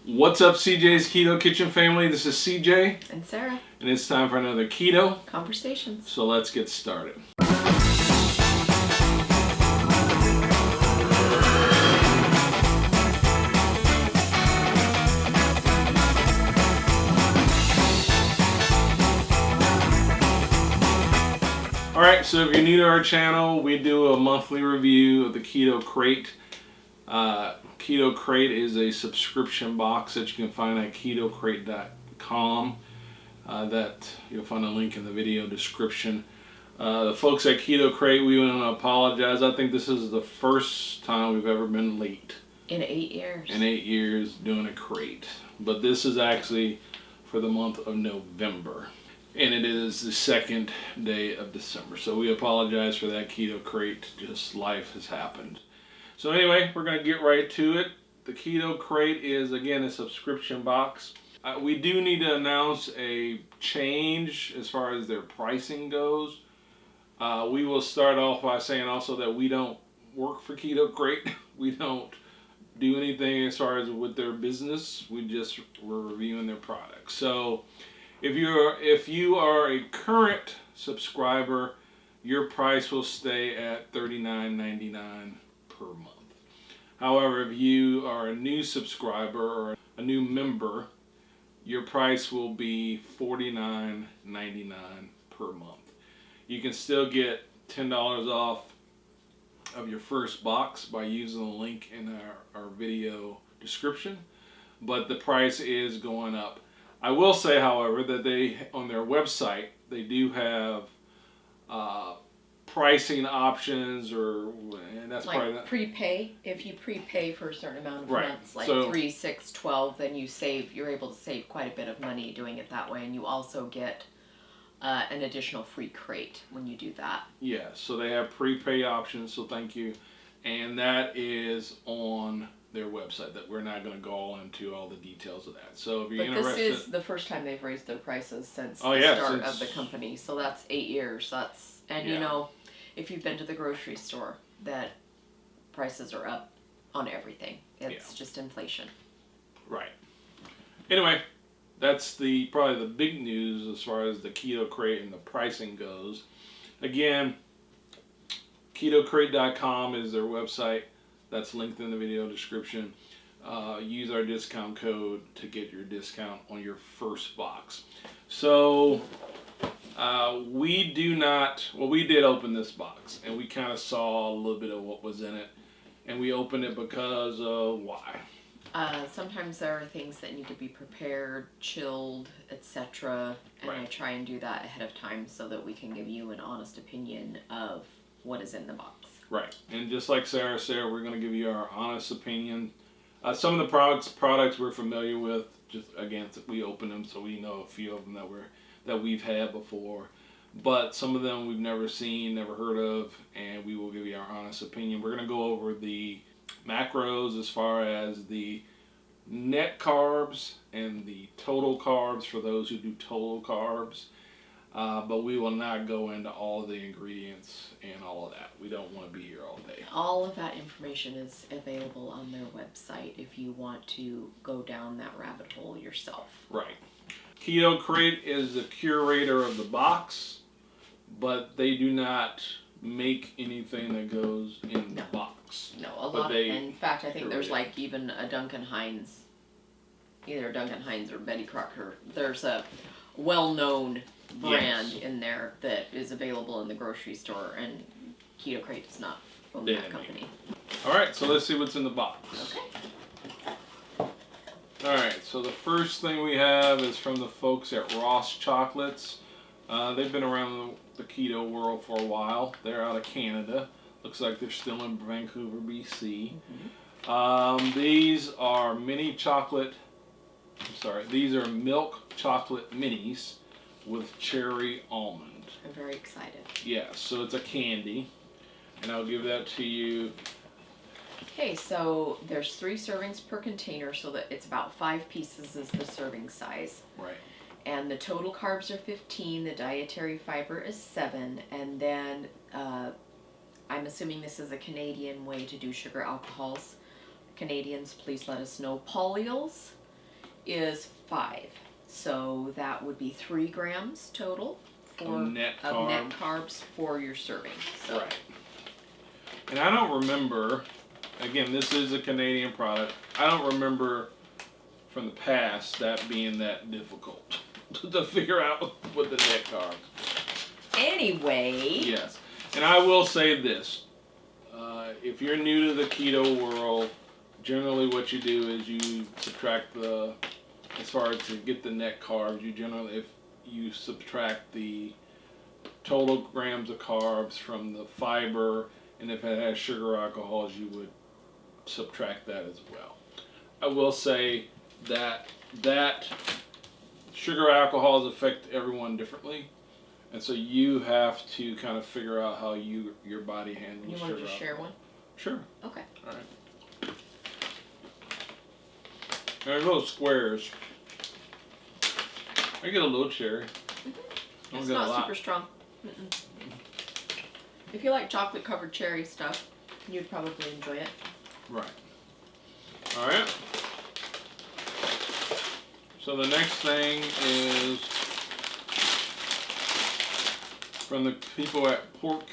What's up, CJ's Keto Kitchen family? This is CJ. And Sarah. And it's time for another Keto Conversations. So let's get started. Alright, so if you're new to our channel, we do a monthly review of the Keto Krate. Keto Krate is a subscription box that you can find at KetoKrate.com. That you'll find a link in the video description. The folks at Keto Krate, we want to apologize. I think this is the first time we've ever been late. In 8 years. In 8 years doing a crate. But this is actually for the month of November. And it is the second day of December. So we apologize for that, Keto Krate. Just life has happened. So anyway, we're going to get right to it. The Keto Krate is, again, a subscription box. We do need to announce a change as far as their pricing goes. We will start off by saying also that we don't work for Keto Krate. We don't do anything as far as with their business. We're reviewing their products. So if you are a current subscriber, your price will stay at $39.99 per month. However, if you are a new subscriber or a new member, your price will be $49.99 per month. You can still get $10 off of your first box by using the link in our video description, but the price is going up. I will say, however, that they, on their website, they do have pricing options, and that's like probably prepay. If you prepay for a certain amount of right. months, like So, 3, 6, 12, then you're able to save quite a bit of money doing it that way, and you also get an additional free crate when you do that. yeah, so they have prepay options, so thank you. And that is on their website, that we're not going to go all into all the details of that. So if you're interested... This is the first time they've raised their prices since the start of the company. So that's 8 years. You know, if you've been to the grocery store, that prices are up on everything. It's just inflation. Right. Anyway, that's probably the big news as far as the Keto Krate and the pricing goes. Again, KetoKrate.com is their website. That's linked in the video description. Use our discount code to get your discount on your first box. So we did open this box, and we kind of saw a little bit of what was in it, and we opened it because of why? Sometimes there are things that need to be prepared, chilled, etc. And I try and do that ahead of time so that we can give you an honest opinion of what is in the box. Right. And just like Sarah said, we're going to give you our honest opinion. Some of the products we're familiar with. Just again, we open them, so we know a few of them that we've had before. But some of them we've never seen, never heard of, and we will give you our honest opinion. We're going to go over the macros as far as the net carbs and the total carbs for those who do total carbs. But we will not go into all of the ingredients and all of that. We don't want to be here all day. All of that information is available on their website if you want to go down that rabbit hole yourself. Right. Keto Krate is the curator of the box, but they do not make anything that goes in the box. No, in fact, I think there's like even a Duncan Hines, either Duncan Hines or Betty Crocker. There's a well-known brand in there that is available in the grocery store, and Keto Krate does not own that company. Alright, so let's see what's in the box. Okay. Alright, so the first thing we have is from the folks at Ross Chocolates. They've been around the keto world for a while. They're out of Canada. Looks like they're still in Vancouver, BC. Mm-hmm. These are these are milk chocolate minis with cherry almond. I'm very excited. Yeah, so it's a candy, and I'll give that to you. Okay, so there's 3 servings per container, so that it's about 5 pieces is the serving size. Right. And the total carbs are 15, the dietary fiber is 7, and then I'm assuming this is a Canadian way to do sugar alcohols. Canadians, please let us know. Polyols is 5. So that would be 3 grams total of net carbs for your serving. So. Right. And I don't remember, again, this is a Canadian product. I don't remember from the past that being that difficult to figure out what the net carbs. Anyway. Yes. And I will say this. If you're new to the keto world, generally what you do is you subtract as far as to get the net carbs, if you subtract the total grams of carbs from the fiber, and if it has sugar or alcohols, you would subtract that as well. I will say that sugar alcohols affect everyone differently, and so you have to kind of figure out how your body handles sugar. You want to just share one? Sure. Okay. All right. They're little squares. I get a little cherry. Mm-hmm. It's not super strong. Mm-mm. If you like chocolate covered cherry stuff, you'd probably enjoy it. Right. All right. So the next thing is from the people at Pork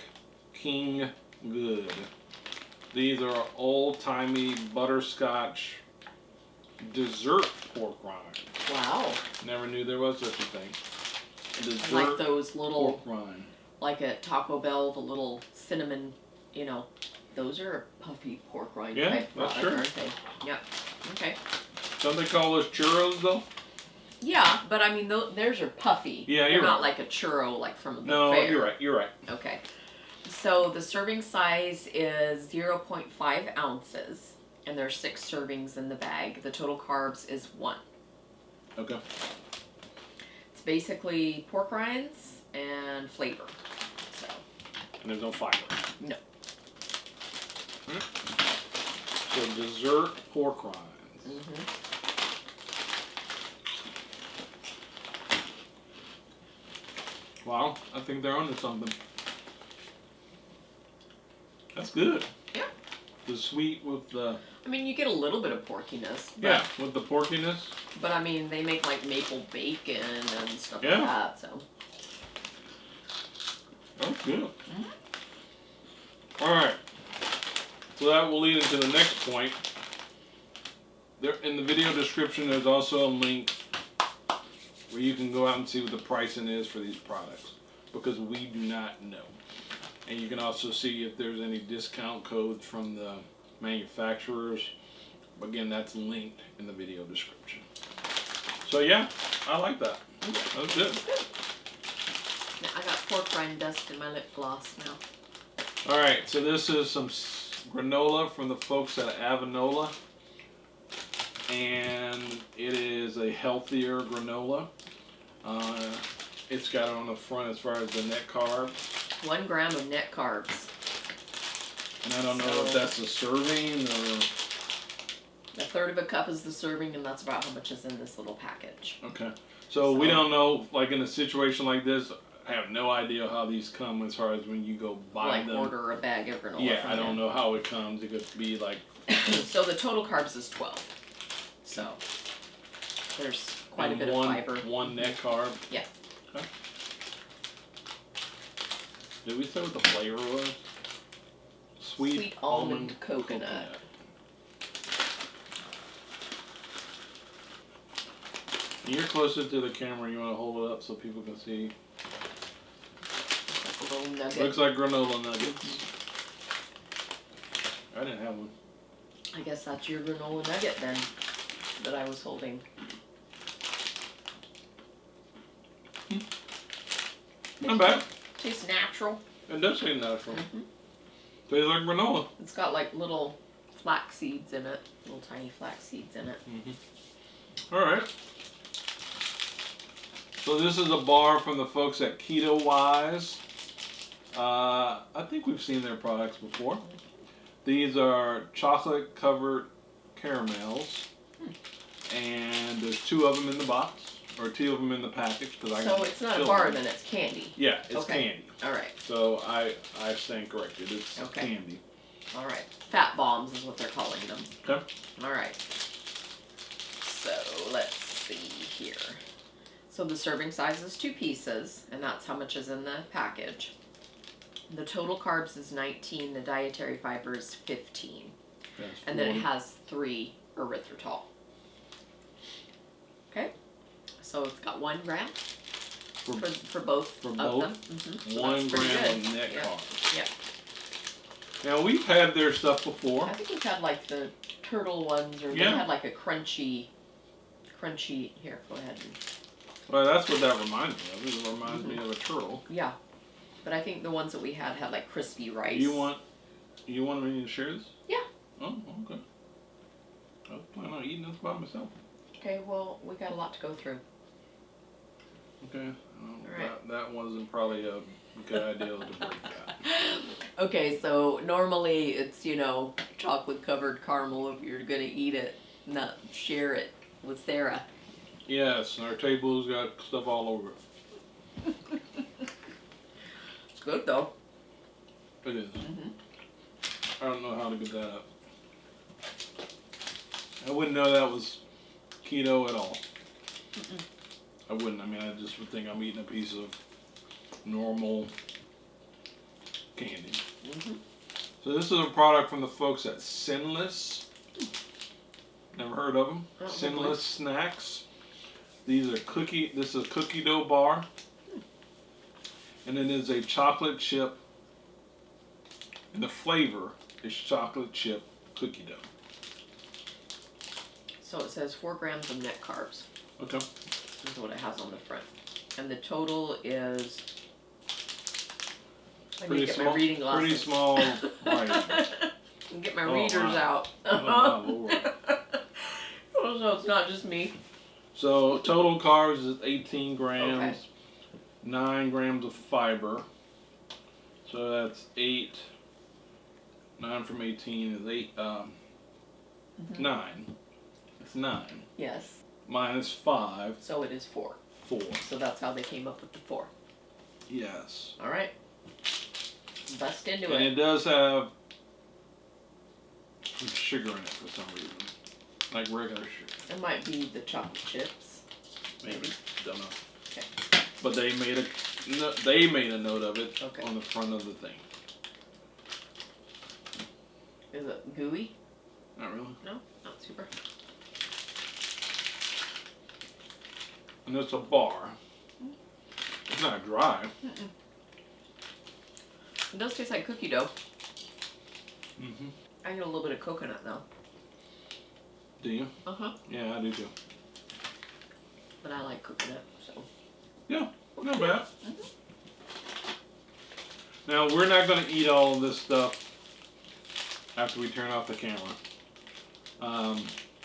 King Good. These are old-timey butterscotch dessert pork rinds. Wow. Never knew there was such a thing. Dessert like those little, pork rind. Like at Taco Bell, the little cinnamon, those are puffy pork rind type that's product, true. aren't they? Yep. Okay. Don't they call those churros though? Yeah, but I mean, theirs are puffy. Yeah, They're you're not right. like a churro like from the No, fair. you're right. Okay. So the serving size is 0.5 ounces, and there's 6 servings in the bag. The total carbs is 1. Okay. It's basically pork rinds and flavor. So. And there's no fiber. No. So dessert pork rinds. Mm-hmm. Wow, I think they're onto something. That's good. Yeah. The sweet with the... I mean, you get a little bit of porkiness. But, Yeah, with the porkiness. But I mean, they make like maple bacon and stuff Yeah. like that, so. That's good. Mm-hmm. Alright. So that will lead into the next point. There, in the video description, there's also a link where you can go out and see what the pricing is for these products, because we do not know. And you can also see if there's any discount codes from the manufacturers. Again, that's linked in the video description. So yeah, I like that. That was good. Now, I got pork rind dust in my lip gloss now. Alright, so this is some granola from the folks at Avola. And it is a healthier granola. It's got it on the front as far as the net carbs. 1 gram of net carbs. And I don't know if that's a serving or... A third of a cup is the serving, and that's about how much is in this little package. Okay. So we don't know, like in a situation like this, I have no idea how these come as far as when you go buy them. Like order a bag of granola. Yeah, from I don't them. know how it comes. It could be like... So the total carbs is 12. So there's quite a bit of fiber. 1 net carb? Yeah. Okay. Did we say what the flavor was? Sweet almond coconut. You're closer to the camera. You want to hold it up so people can see? Like a little nugget. Looks like granola nuggets. I didn't have one. I guess that's your granola nugget then, that I was holding. Not bad. Tastes natural. It does taste natural. Mm-hmm. Tastes like granola. It's got like little flax seeds in it, little tiny flax seeds in it. Mm-hmm. All right. So this is a bar from the folks at Keto Wise. I think we've seen their products before. These are chocolate covered caramels, and there's 2 of them in the box, or 2 of them in the package. So it's not a bar, then it's candy. Yeah, it's Okay. candy. All right. So I stand corrected. It's candy. All right. Fat bombs is what they're calling them. Okay. All right. So let's see here. So the serving size is 2 pieces, and that's how much is in the package. The total carbs is 19, the dietary fiber is 15. And then it has 3 erythritol. Okay, so it's got 1 gram for both of them. Mm-hmm. So 1 gram of net carbs. Yeah. Now we've had their stuff before. I think we've had like the turtle ones, or they had like a crunchy. Here, go ahead. Well, that's what that reminds me of. It reminds me of a turtle. Yeah, but I think the ones that we had like crispy rice. You want me to share this? Yeah. Oh, okay. I was planning on eating this by myself. Okay, well, we got a lot to go through. Okay. Right. That wasn't probably a good idea to break that. Okay, so normally it's, chocolate covered caramel if you're gonna eat it, not share it with Sarah. Yes, our table's got stuff all over it. It's good though. It is. Mm-hmm. I don't know how to get that up. I wouldn't know that was keto at all. Mm-mm. I wouldn't. I mean, I just would think I'm eating a piece of normal candy. Mm-hmm. So this is a product from the folks at Sinless. Never heard of them. Sinless Snacks. These are this is a cookie dough bar. And it is a chocolate chip. And the flavor is chocolate chip cookie dough. So it says 4 grams of net carbs. Okay. This is what it has on the front. And the total is... Pretty small. Pretty small writing. Get my readers out. Oh, my Lord. So it's not just me. So total carbs is 18 grams. Okay. 9 grams of fiber. So that's 8. 9 from 18 is 8. 9. It's 9. Yes. Minus 5. So it is 4. 4. So that's how they came up with the 4. Yes. All right. Bust into it. And it does have some sugar in it for some reason. Like regular sugar. It might be the chocolate chips. Maybe. Don't know. Okay. But they made a note of it on the front of the thing. Is it gooey? Not really. No, not super. And it's a bar. It's not dry. Mm-mm. It does taste like cookie dough. Mm-hmm. I get a little bit of coconut though. Do you? Uh-huh. Yeah, I do too. But I like coconut, so. Yeah, not bad. Mm-hmm. Now, we're not going to eat all of this stuff after we turn off the camera.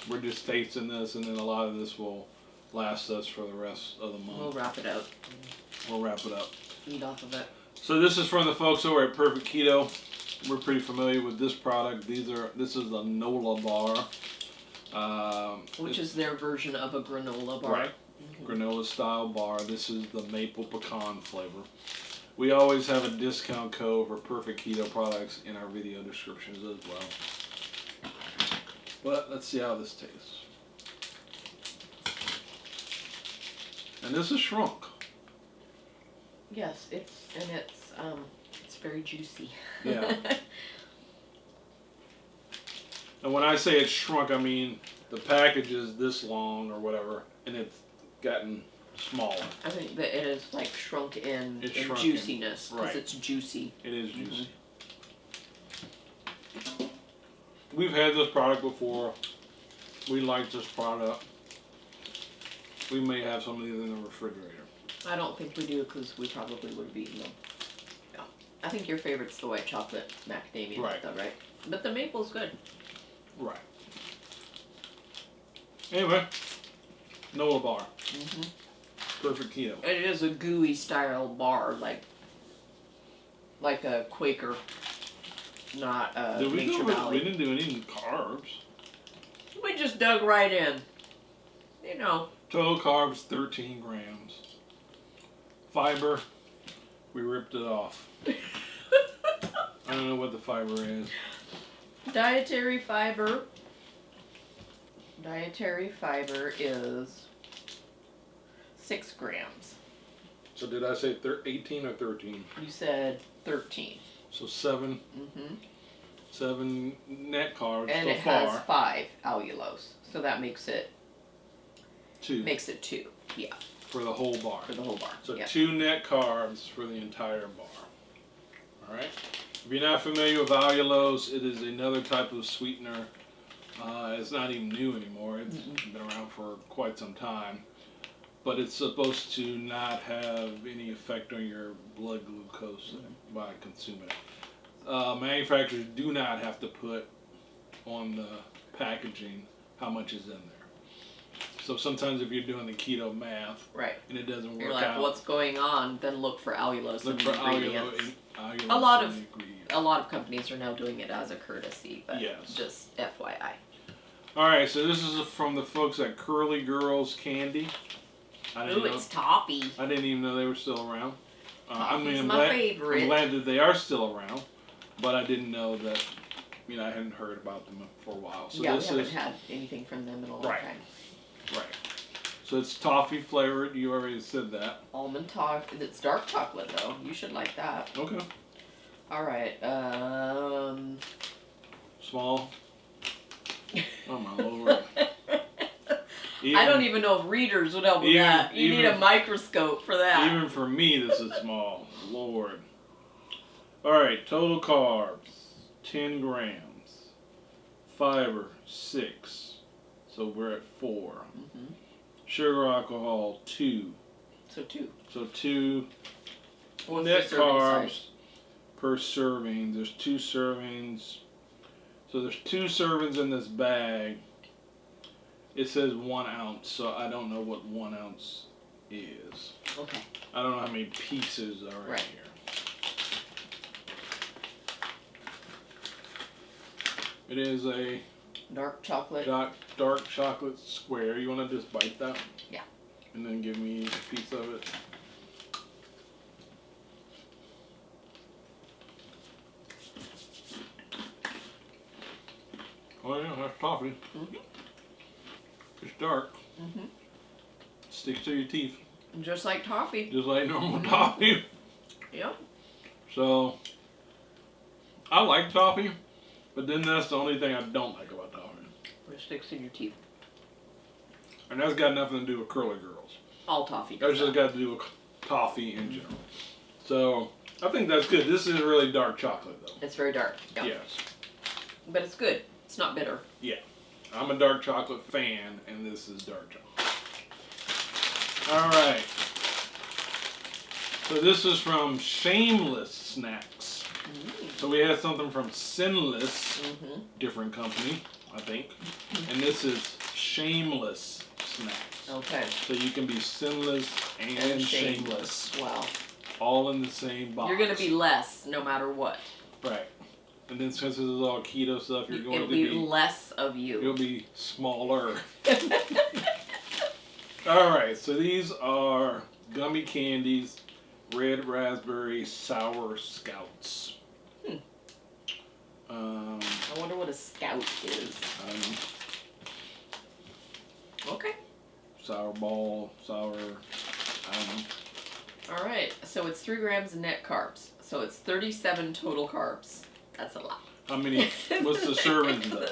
We're just tasting this, and then a lot of this will last us for the rest of the month. We'll wrap it up. We'll wrap it up. Eat off of it. So this is from the folks over at Perfect Keto. We're pretty familiar with this product. This is a Nola bar. Which is their version of a granola bar. Right. Mm-hmm. Granola style bar. This is the maple pecan flavor. We always have a discount code for Perfect Keto products in our video descriptions as well. But let's see how this tastes. And this is shrunk. Yes, it's very juicy. Yeah. And when I say it's shrunk, I mean the package is this long or whatever, and it's gotten smaller. I think that it is like shrunk in juiciness because it's juicy. It is juicy. We've had this product before. We like this product. We may have some of these in the refrigerator. I don't think we do because we probably would have eaten them. Yeah. I think your favorite's the white chocolate macadamia nut though, right? But the maple's good. Right. Anyway, Nola bar. Mm-hmm. Perfect Keto. It is a gooey style bar, like a Quaker, not a Nature Valley. We didn't do any carbs. We just dug right in. You know. Total carbs 13 grams. Fiber, we ripped it off. I don't know what the fiber is. Dietary fiber. Dietary fiber is 6 grams. So did I say 18 or 13? You said 13. So 7. Mm-hmm. 7 net carbs And so it far. has 5 allulose, so that makes it 2. Makes it 2. Yeah. For the whole bar. For the whole bar. So yep. 2 net carbs for the entire bar. All right. If you're not familiar with allulose, it is another type of sweetener. It's not even new anymore. It's been around for quite some time. But it's supposed to not have any effect on your blood glucose by consuming it. Manufacturers do not have to put on the packaging how much is in there. So sometimes if you're doing the keto math and it doesn't work you're like, out, what's going on? Then look for allulose. look for allulose a lot of ingredients. A lot of companies are now doing it as a courtesy, but Yes. just FYI. All right, so this is from the folks at Curly Girls Candy. Ooh, it's toffee. I didn't even know they were still around. Toffee's I'm my glad, favorite. I'm glad that they are still around, but I didn't know that. I hadn't heard about them for a while. So yeah, this we haven't had anything from them in a long time. Right. So it's toffee flavored. You already said that. Almond toffee. It's dark chocolate though. You should like that. Okay. All right. Small. Oh my lord. I don't even know if readers would help with that. You need a microscope for that. Even for me, this is small. Lord. All right. Total carbs, 10 grams. Fiber, 6. So we're at 4. Mm-hmm. Sugar alcohol, 2. So 2. So 2 What's net the serving carbs size? per serving. There's 2 servings. So there's 2 servings in this bag. It says 1 ounce, so I don't know what 1 ounce is. Okay. I don't know how many pieces are in here. It is a dark chocolate. Dark chocolate square. You want to just bite that? Yeah. And then give me a piece of it. Oh yeah, that's toffee. Mm-hmm. It's dark. Mm-hmm. Sticks to your teeth. Just like toffee. Just like normal toffee. Yep. So, I like toffee, but then that's the only thing I don't like about toffee. It sticks in your teeth. And that's got nothing to do with Curly Girls. All toffee. That's just got to do with toffee in general. So, I think that's good. This is really dark chocolate, though. It's very dark. Yeah. Yes. But it's good. It's not bitter. Yeah. I'm a dark chocolate fan, and this is dark chocolate. All right. So this is from Shameless Snacks. So we had something from Sinless, different company, I think. And this is Shameless Snacks. Okay. So you can be sinless and shameless. Wow. All in the same box. You're going to be less no matter what. Right. And then since this is all keto stuff, you're going It'll to be less of you. You'll be smaller. Alright, so these are gummy candies, red raspberry sour scouts. I wonder what a scout is. I don't know. Okay. Sour ball, sour, I don't know. Alright, so it's 3 grams of net carbs. So it's 37 total carbs. That's a lot. How many, what's the servings though?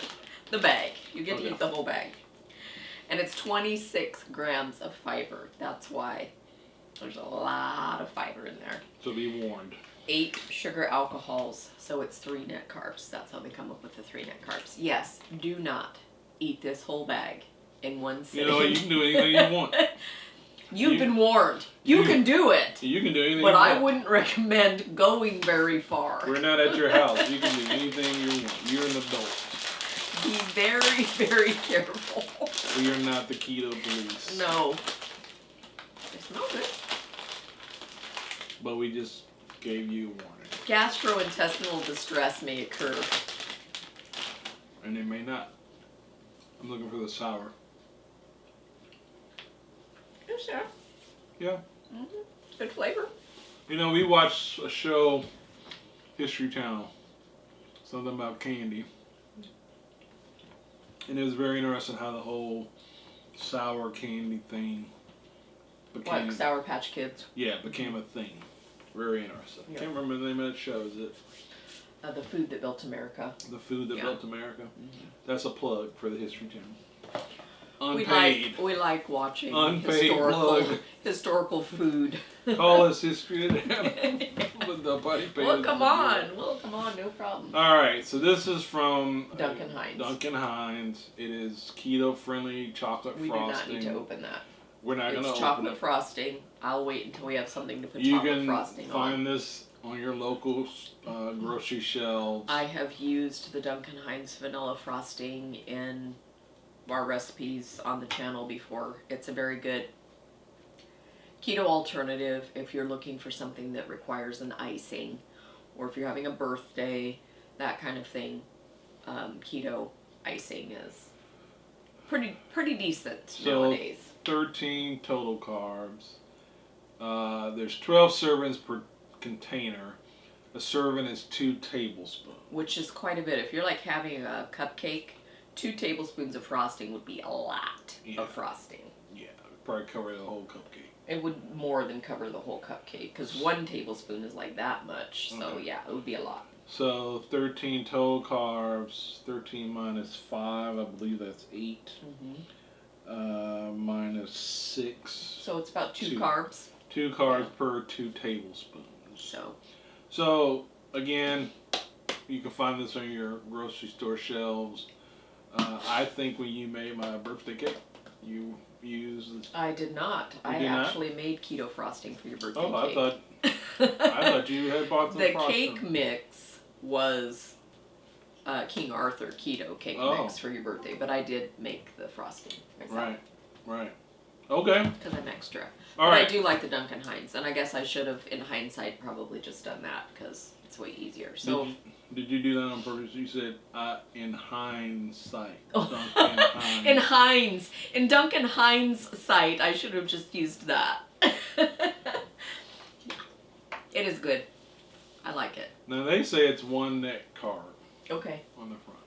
The bag. You get to eat the whole bag. And it's 26 grams of fiber. That's why there's a lot of fiber in there. So be warned. 8 sugar alcohols, so it's 3 net carbs. That's how they come up with the 3 net carbs. Yes, do not eat this whole bag in one sitting. You know, you can do anything you want. You've been warned. You can do it. You can do anything but you want. I wouldn't recommend going very far. We're not at your house. You can do anything you want. You're an adult. Be very, very careful. We are not the keto police. No. They smell good. But we just gave you a warning. Gastrointestinal distress may occur. And it may not. I'm looking for the sour. You sure? Yeah. Good flavor. You know, we watched a show, History Channel, something about candy. And it was very interesting how the whole sour candy thing became Like Sour Patch Kids. became a thing. Very interesting. Yeah. Can't remember the name of that show. Is it The Food That Built America. The Food That Built America? Mm-hmm. That's a plug for the History Channel. Unpaid. We like watching Unpaid plug. historical food. Call us History Channel. But nobody pays. Well, come on, no problem. All right, so this is from Duncan Hines. Duncan Hines. It is keto-friendly chocolate frosting. We do not need to open that. We're not going to It's open chocolate it. frosting. I'll wait until we have something to put You chocolate frosting can on. find this on your local grocery shelves. I have used the Duncan Hines vanilla frosting in our recipes on the channel before. It's a very good keto alternative if you're looking for something that requires an icing, or if you're having a birthday, that kind of thing. Keto icing is pretty decent nowadays. 13 total carbs. There's 12 servings per container. A serving is 2 tablespoons. Which is quite a bit. If you're like having a cupcake, 2 tablespoons of frosting would be a lot of frosting. Yeah, probably cover the whole cupcake. It would more than cover the whole cupcake, because 1 tablespoon is like that much. So Okay. yeah, it would be a lot. So 13 total carbs. 13 minus 5, I believe that's 8. Minus 6. So it's about 2 carbs. 2 carbs per 2 tablespoons. So again, you can find this on your grocery store shelves. I think when you made my birthday cake, you used. I did not. I actually made keto frosting for your birthday cake. I thought you had bought some the frosting. cake mix was King Arthur keto cake mix for your birthday, but I did make the frosting myself. Right. Okay. Because I'm extra. All but right. I do like the Duncan Hines, and I guess I should have, in hindsight, probably just done that because it's way easier. So. Did you do that on purpose? You said in hindsight. Duncan Hines. In Duncan Hines' sight, I should have just used that. It is good. I like it. Now they say it's 1 net carb. Okay. On the front.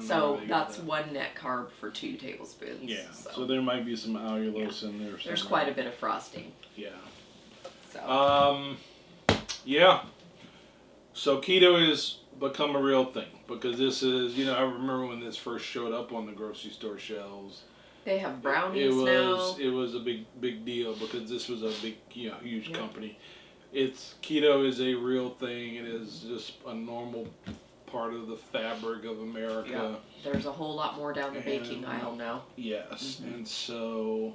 So that's 1 net carb for 2 tablespoons. Yeah. So there might be some allulose in there. There's quite a bit of frosting. Yeah. So. Yeah. So keto has become a real thing because this is, I remember when this first showed up on the grocery store shelves. They have brownies now. It was a big deal because this was a big, huge company. Keto is a real thing. It is just a normal part of the fabric of America. Yeah. There's a whole lot more down the baking aisle now. Yes, and so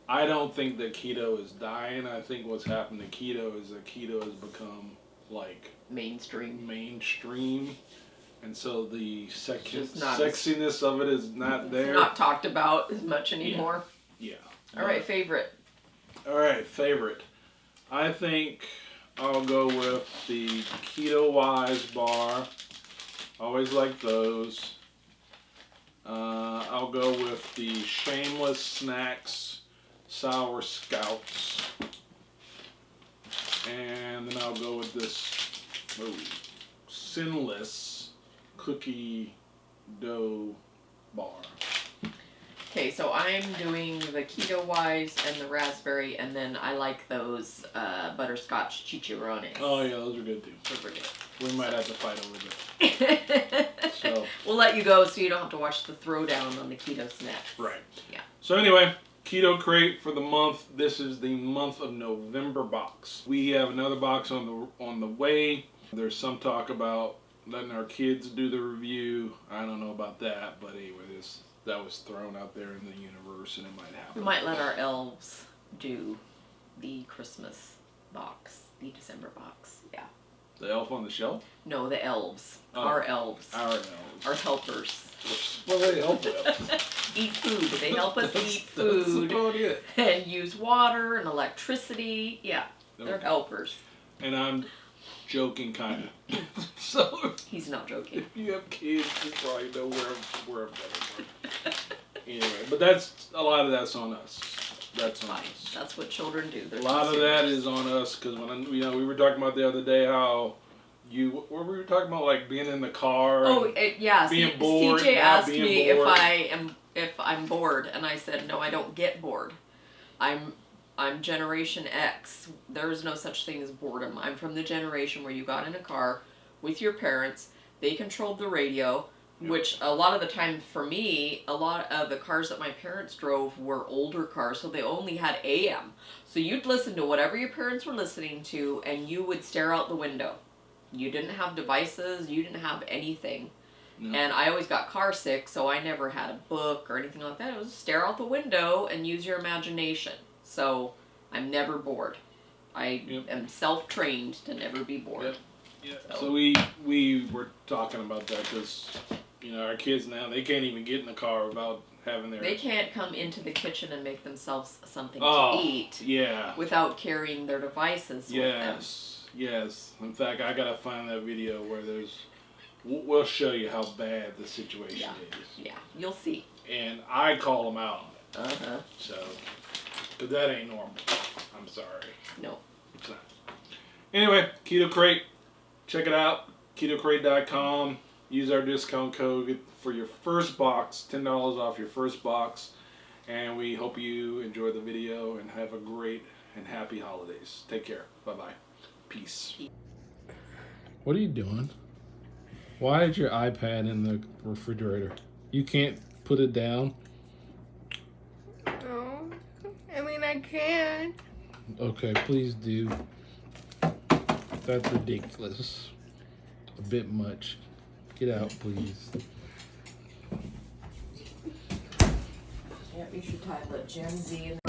I don't think that keto is dying. I think what's happened to keto is that keto has become like mainstream, and so the sexiness of it is not there. Not talked about as much anymore. Yeah. All right, favorite. I think I'll go with the Keto Wise bar. Always like those. I'll go with the Sinless Snacks Sour Scouts. And then I'll go with this Sinless Cookie Dough Bar. Okay, so I'm doing the Keto Wise and the raspberry, and then I like those butterscotch chicharrones. Oh yeah, those are good too. Super good. We might have to fight over that. So we'll let you go so you don't have to watch the throwdown on the keto snacks. Right. Yeah. So anyway, Keto Krate for the month. This is the month of November box. We have another box on the way. There's some talk about letting our kids do the review. I don't know about that, but anyway, that was thrown out there in the universe, and it might happen. We might let our elves do the Christmas box, the December box. Yeah. The elf on the shelf? No, the elves. Oh, our elves. Our elves. Our helpers. What do they help with? Eat food. They help us eat food. That's about it. And use water and electricity. Yeah, they're helpers. And I'm joking, kind of. So he's not joking. If you have kids, you probably know where I'm going. Anyway, but a lot of that's on us. That's on us. That's what children do. They're a lot of that is on us because when we were talking about the other day how what were we talking about, like being in the car? Oh, yeah. Being bored. CJ asked me if I'm bored, and I said no, I don't get bored. I'm I'm Generation X. There's no such thing as boredom. I'm from the generation where you got in a car with your parents. They controlled the radio, which a lot of the time for me, a lot of the cars that my parents drove were older cars, so they only had AM. So you'd listen to whatever your parents were listening to, and you would stare out the window. You didn't have devices, you didn't have anything. No. And I always got car sick, so I never had a book or anything like that. It was stare out the window and use your imagination. So I'm never bored. I am self-trained to never be bored. So we were talking about that because, you know, our kids now, they can't even get in the car without having their... They can't come into the kitchen and make themselves something to eat without carrying their devices with them. Yes. In fact, I gotta find that video where there's... We'll show you how bad the situation is. Yeah, you'll see. And I call them out on it. Uh-huh. So, but that ain't normal. I'm sorry. No. It's not. Anyway, Keto Krate. Check it out. KetoKrate.com. Use our discount code for your first box. $10 off your first box. And we hope you enjoy the video and have a great and happy holidays. Take care. Bye-bye. Peace. What are you doing? Why is your iPad in the refrigerator? You can't put it down? No. I mean, I can. Okay, please do. That's ridiculous. A bit much. Get out, please. Yeah, you should let Gen Z